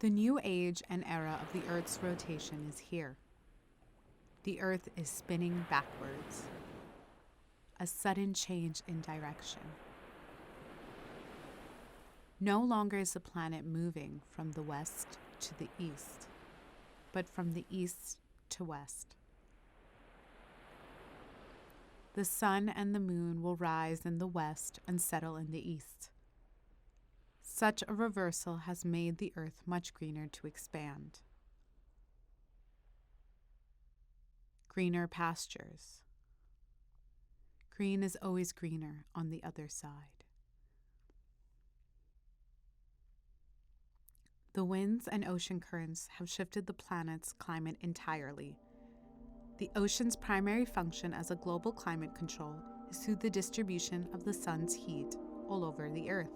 The new age and era of the Earth's rotation is here. The Earth is spinning backwards. A sudden change in direction. No longer is the planet moving from the west to the east, but from the east to west. The sun and the moon will rise in the west and settle in the east. Such a reversal has made the earth much greener to expand. Greener pastures. Green is always greener on the other side. The winds and ocean currents have shifted the planet's climate entirely. The ocean's primary function as a global climate control is through the distribution of the sun's heat all over the earth.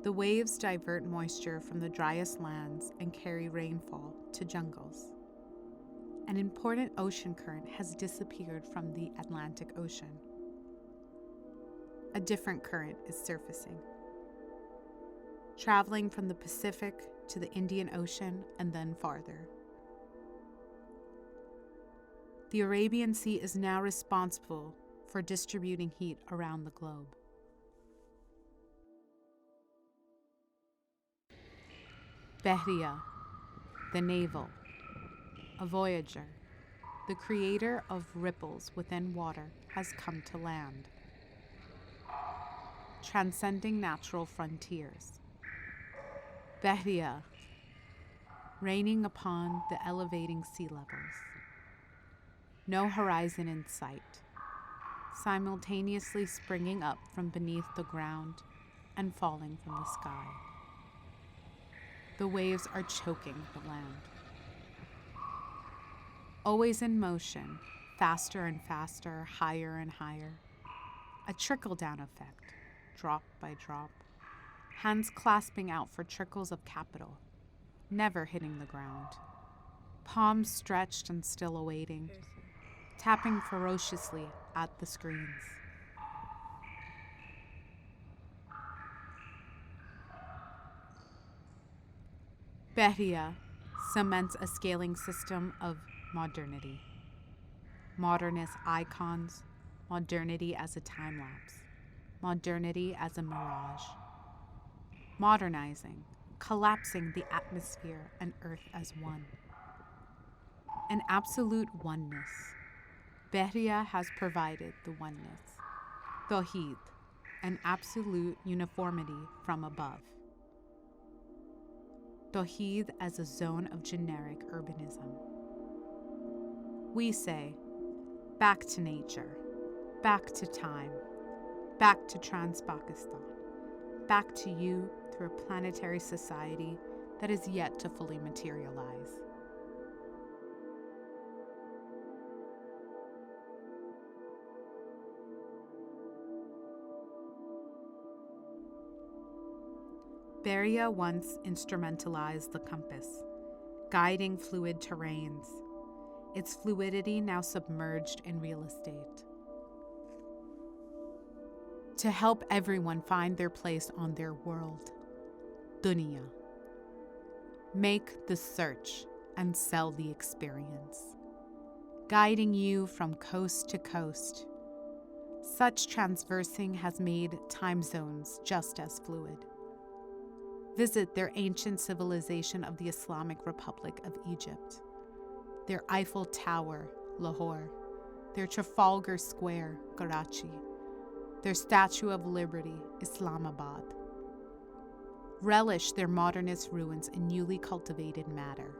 The waves divert moisture from the driest lands and carry rainfall to jungles. An important ocean current has disappeared from the Atlantic Ocean. A different current is surfacing, traveling from the Pacific to the Indian Ocean and then farther. The Arabian Sea is now responsible for distributing heat around the globe. Behriya, the navel, a voyager, the creator of ripples within water, has come to land, transcending natural frontiers. Behriya, reigning upon the elevating sea levels. No horizon in sight, simultaneously springing up from beneath the ground and falling from the sky. The waves are choking the land. Always in motion, faster and faster, higher and higher. A trickle-down effect, drop by drop. Hands clasping out for trickles of capital, never hitting the ground. Palms stretched and still awaiting, tapping ferociously at the screens. Behriya cements a scaling system of modernity. Modernist icons, modernity as a time-lapse, modernity as a mirage. Modernizing, collapsing the atmosphere and earth as one. An absolute oneness. Behriya has provided the oneness. Tawheed, an absolute uniformity from above. Tawheed as a zone of generic urbanism. We say, back to nature, back to time, back to Trans-Pakistan, back to you through a planetary society that is yet to fully materialize. Behriya once instrumentalized the compass, guiding fluid terrains, its fluidity now submerged in real estate. To help everyone find their place on their world, dunya. Make the search and sell the experience, guiding you from coast to coast. Such transversing has made time zones just as fluid. Visit their ancient civilization of the Islamic Republic of Egypt, their Eiffel Tower, Lahore, their Trafalgar Square, Karachi, their Statue of Liberty, Islamabad. Relish their modernist ruins in newly cultivated matter.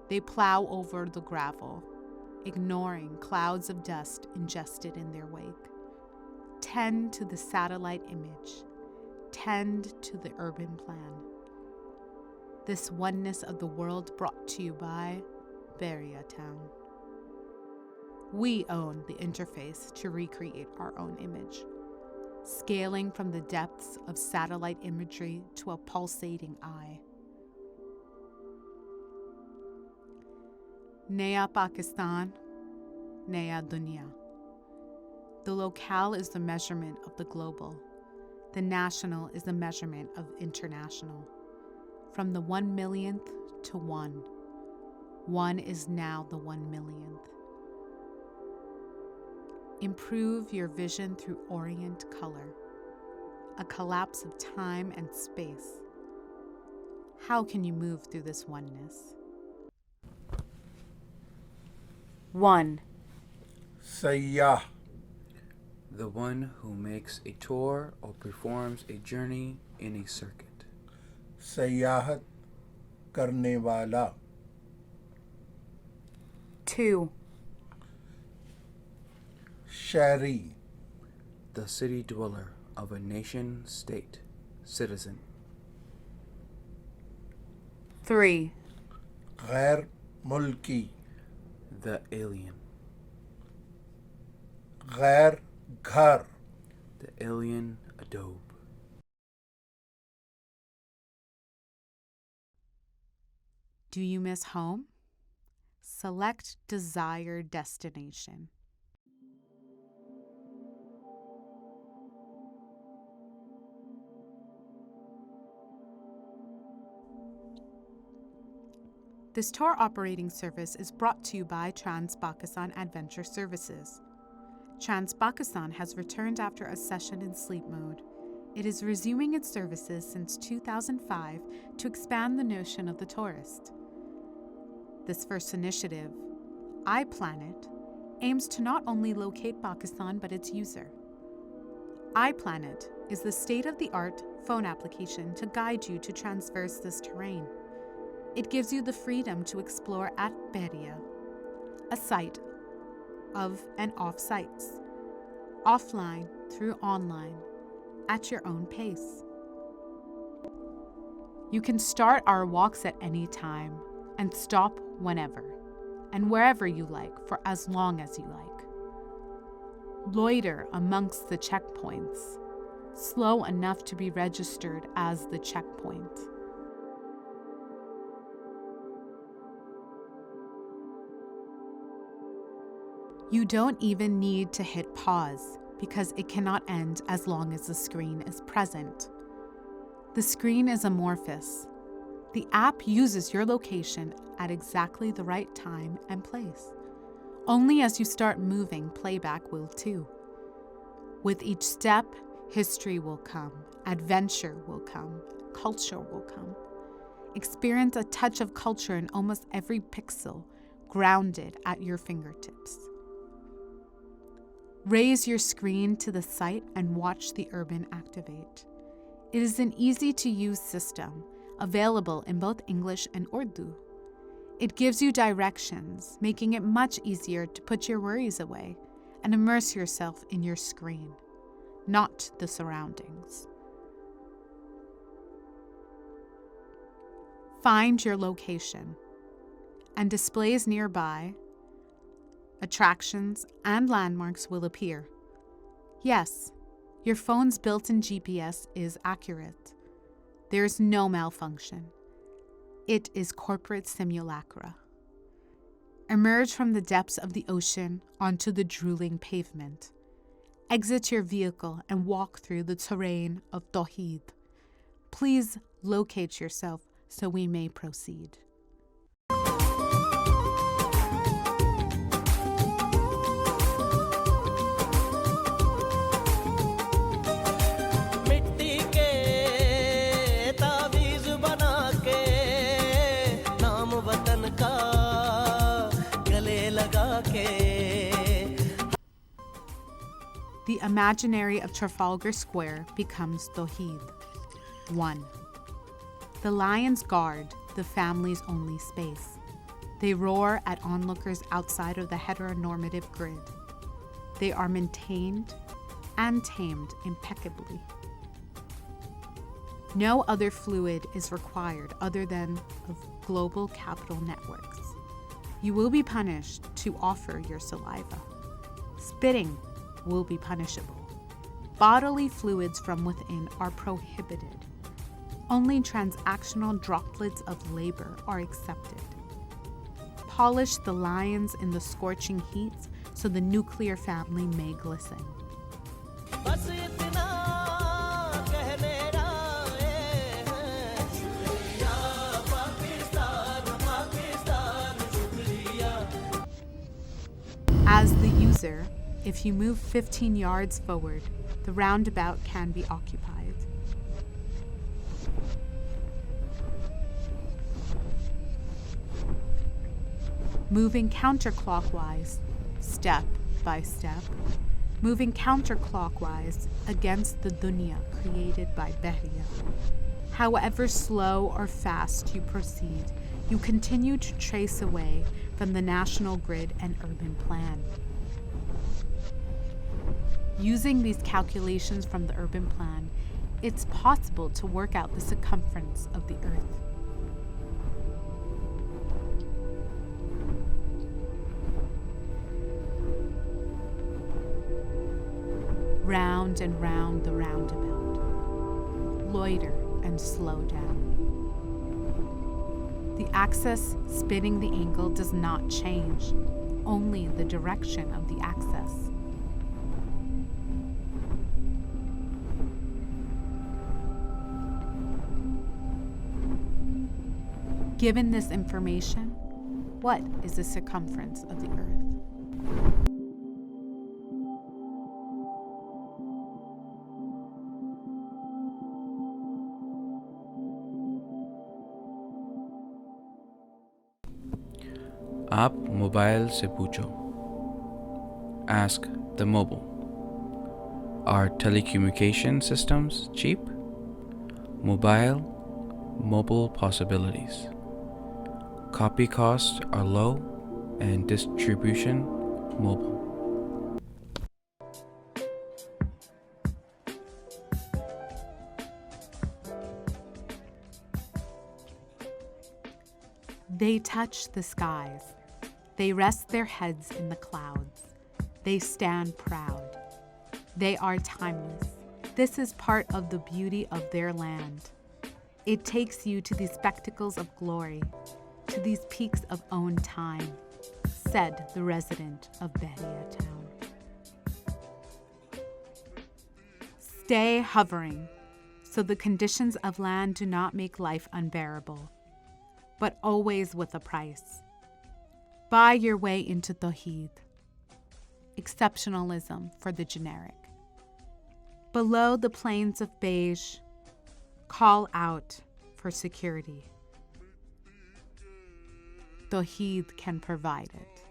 They plow over the gravel, ignoring clouds of dust ingested in their wake. Tend to the satellite image. Tend to the urban plan. This oneness of the world brought to you by Behriya Town. We own the interface to recreate our own image, scaling from the depths of satellite imagery to a pulsating eye. Naya Pakistan, Naya Dunya. The locale is the measurement of the global. The national is the measurement of international. from the 1 millionth to 1. 1 is now the 1 millionth. Improve your vision through orient color, a collapse of time and space. How can you move through this oneness? 1. Sayyah. The one who makes a tour or performs a journey in a circuit. Sayyahat karne wala. 2. Shahri. The city dweller of a nation, state, citizen. 3. Ghair mulki. The alien. Ghair ghar. The alien adobe. Do you miss home? Select desired destination. This tour operating service is brought to you by Trans-Pakistan Adventure Services. Trans-Pakistan has returned after a session in sleep mode. It is resuming its services since 2005 to expand the notion of the tourist. This first initiative, iPlanet, aims to not only locate Pakistan but its user. iPlanet is the state-of-the-art phone application to guide you to traverse this terrain. It gives you the freedom to explore at Behria, a site of and off sites, offline through online, at your own pace. You can start our walks at any time and stop whenever and wherever you like for as long as you like. Loiter amongst the checkpoints, slow enough to be registered as the checkpoint. You don't even need to hit pause because it cannot end as long as the screen is present. The screen is amorphous. The app uses your location at exactly the right time and place. Only as you start moving, playback will too. With each step, history will come, adventure will come, culture will come. Experience a touch of culture in almost every pixel, grounded at your fingertips. Raise your screen to the site and watch the urban activate. It is an easy-to-use system, available in both English and Urdu. It gives you directions, making it much easier to put your worries away and immerse yourself in your screen, not the surroundings. Find your location, and displays nearby, attractions, and landmarks will appear. Yes, your phone's built-in GPS is accurate. There's no malfunction. It is corporate simulacra. Emerge from the depths of the ocean onto the drooling pavement. Exit your vehicle and walk through the terrain of Tawheed. Please locate yourself so we may proceed. The imaginary of Trafalgar Square becomes Tawheed. 1. The lions guard the family's only space. They roar at onlookers outside of the heteronormative grid. They are maintained and tamed impeccably. No other fluid is required other than of global capital networks. You will be punished to offer your saliva. Spitting will be punishable. Bodily fluids from within are prohibited. Only transactional droplets of labor are accepted. Polish the lions in the scorching heat so the nuclear family may glisten. User, if you move 15 yards forward, the roundabout can be occupied. Moving counterclockwise, step by step, moving counterclockwise against the dunya created by Behriya. However slow or fast you proceed, you continue to trace away from the national grid and urban plan. Using these calculations from the urban plan, it's possible to work out the circumference of the Earth. Round and round the roundabout. Loiter and slow down. The axis spinning the angle does not change, only the direction of the axis. Given this information, what is the circumference of the Earth? आप mobile से पूछो. Ask the mobile. Are telecommunication systems cheap? Mobile possibilities. Copy costs are low and distribution mobile. They touch the skies. They rest their heads in the clouds. They stand proud. They are timeless. This is part of the beauty of their land. It takes you to these spectacles of glory, to these peaks of own time, said the resident of Behriya town. Stay hovering, so the conditions of land do not make life unbearable, but always with a price. Buy your way into Tawheed. Exceptionalism for the generic. Below the plains of beige, call out for security. Tawheed can provide it.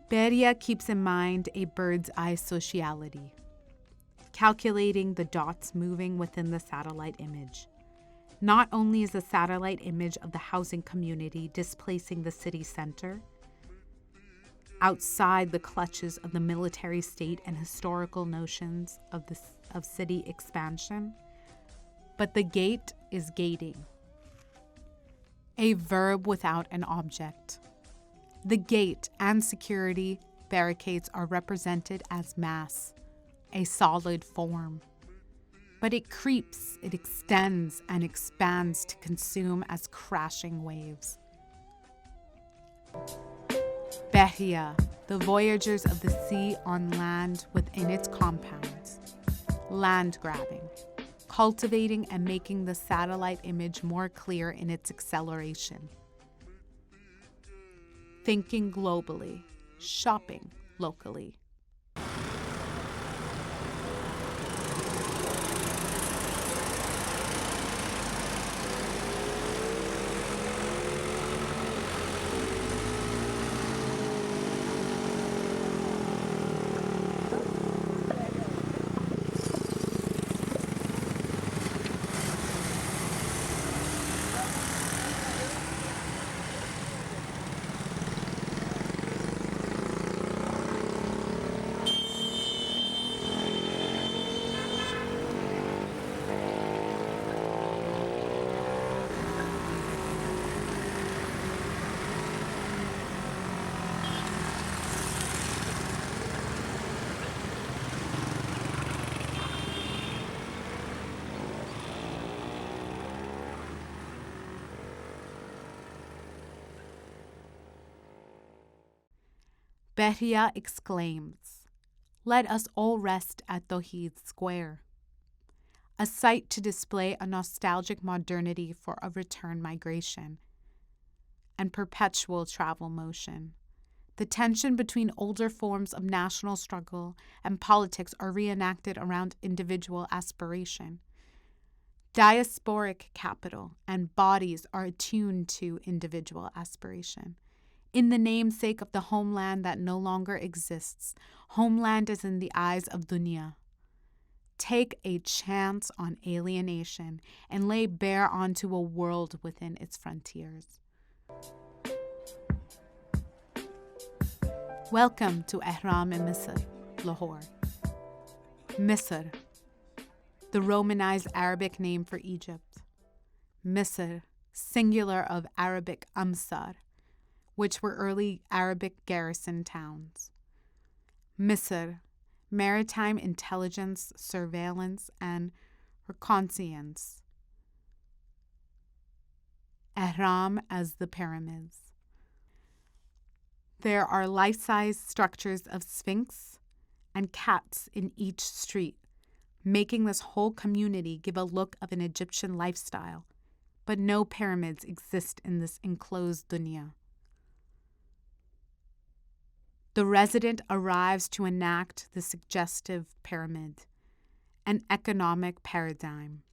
Behriya keeps in mind a bird's eye sociality, calculating the dots moving within the satellite image. Not only is the satellite image of the housing community displacing the city center, outside the clutches of the military state and historical notions of city expansion, but the gate is gating. A verb without an object. The gate and security barricades are represented as mass, a solid form. But it creeps, it extends and expands to consume as crashing waves. Behriya, the voyagers of the sea on land within its compounds. Land grabbing, cultivating and making the satellite image more clear in its acceleration. Thinking globally, shopping locally. Behriya exclaims, "Let us all rest at Tawheed Square," a site to display a nostalgic modernity for a return migration. and perpetual travel motion. The tension between older forms of national struggle and politics are reenacted around individual aspiration. Diasporic capital and bodies are attuned to individual aspiration. In the namesake of the homeland that no longer exists, homeland is in the eyes of dunya. Take a chance on alienation and lay bare onto a world within its frontiers. Welcome to Ihram in Misr, Lahore. Misr, the Romanized Arabic name for Egypt. Misr, singular of Arabic Amsar, which were early Arabic garrison towns. Misr, maritime intelligence, surveillance, and reconnaissance. Ihram as the pyramids. There are life-size structures of sphinx and cats in each street, making this whole community give a look of an Egyptian lifestyle, but no pyramids exist in this enclosed dunya. The resident arrives to enact the suggestive pyramid, an economic paradigm.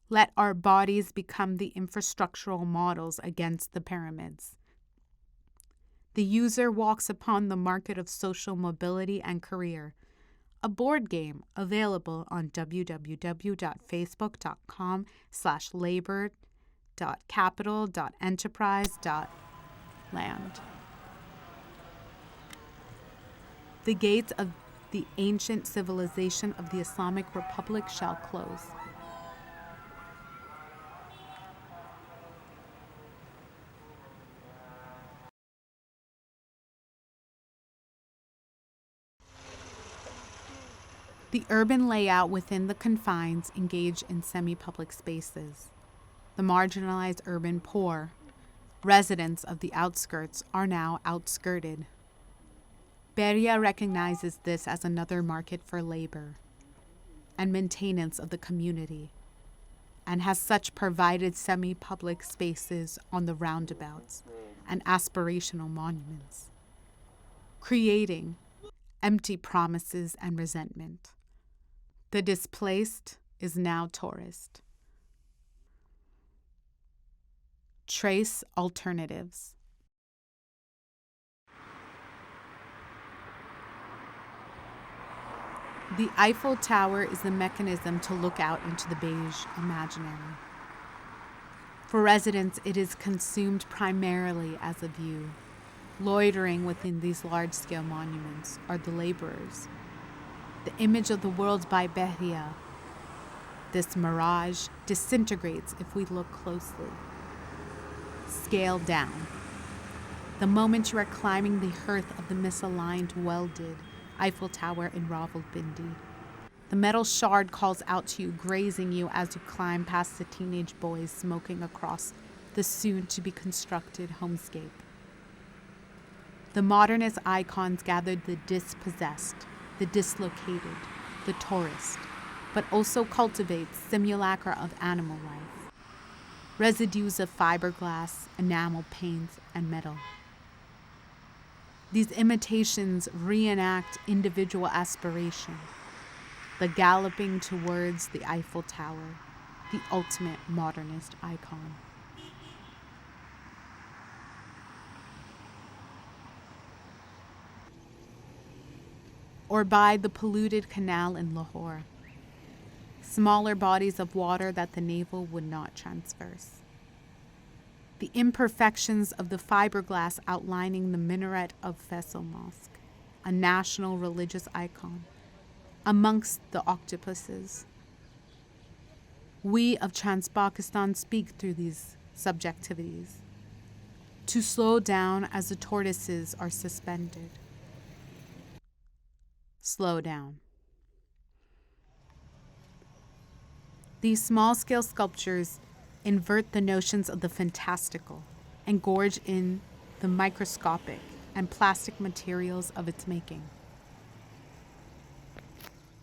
Let our bodies become the infrastructural models against the pyramids. The user walks upon the market of social mobility and career, a board game available on www.facebook.com/labor.capital.enterprise.land. The gates of the ancient civilization of the Islamic Republic shall close. The urban layout within the confines engage in semi-public spaces. The marginalized urban poor, residents of the outskirts, are now outskirted. Beria recognizes this as another market for labor and maintenance of the community, and has such provided semi-public spaces on the roundabouts and aspirational monuments, creating empty promises and resentment. The displaced is now tourist. Trace alternatives. The Eiffel Tower is the mechanism to look out into the beige imaginary. For residents, it is consumed primarily as a view. Loitering within these large-scale monuments are the laborers. The image of the world by Beria. This mirage disintegrates if we look closely. Scale down. The moment you are climbing the hearth of the misaligned, welded Eiffel Tower in Rawalpindi, the metal shard calls out to you, grazing you as you climb past the teenage boys smoking across the soon-to-be-constructed homescape. The modernist icons gathered the dispossessed, the dislocated, the tourist, but also cultivate simulacra of animal life, residues of fiberglass, enamel paint, and metal. These imitations reenact individual aspiration, the galloping towards the Eiffel Tower, the ultimate modernist icon. Or by the polluted canal in Lahore, smaller bodies of water that the navel would not transverse. The imperfections of the fiberglass outlining the minaret of Faisal Mosque, a national religious icon, amongst the octopuses. We of Trans-Pakistan speak through these subjectivities, to slow down as the tortoises are suspended. Slow down. These small-scale sculptures invert the notions of the fantastical and gorge in the microscopic and plastic materials of its making.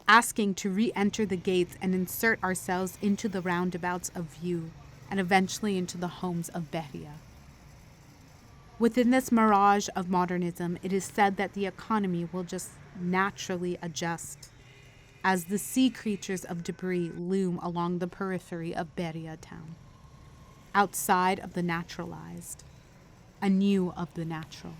Asking to re-enter the gates and insert ourselves into the roundabouts of view and eventually into the homes of Beria. Within this mirage of modernism, it is said that the economy will just naturally adjust as the sea creatures of debris loom along the periphery of Beria town, outside of the naturalized, anew of the natural.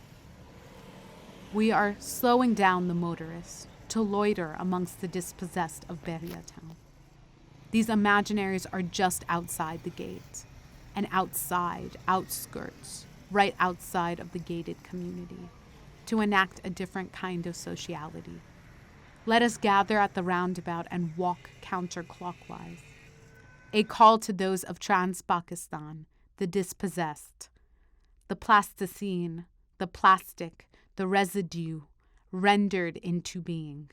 We are slowing down the motorist to loiter amongst the dispossessed of Beria town. These imaginaries are just outside the gate, and outside, outskirts, right outside of the gated community, to enact a different kind of sociality. Let us gather at the roundabout and walk counterclockwise. A call to those of Trans-Pakistan, the dispossessed, the plasticine, the plastic, the residue, rendered into being.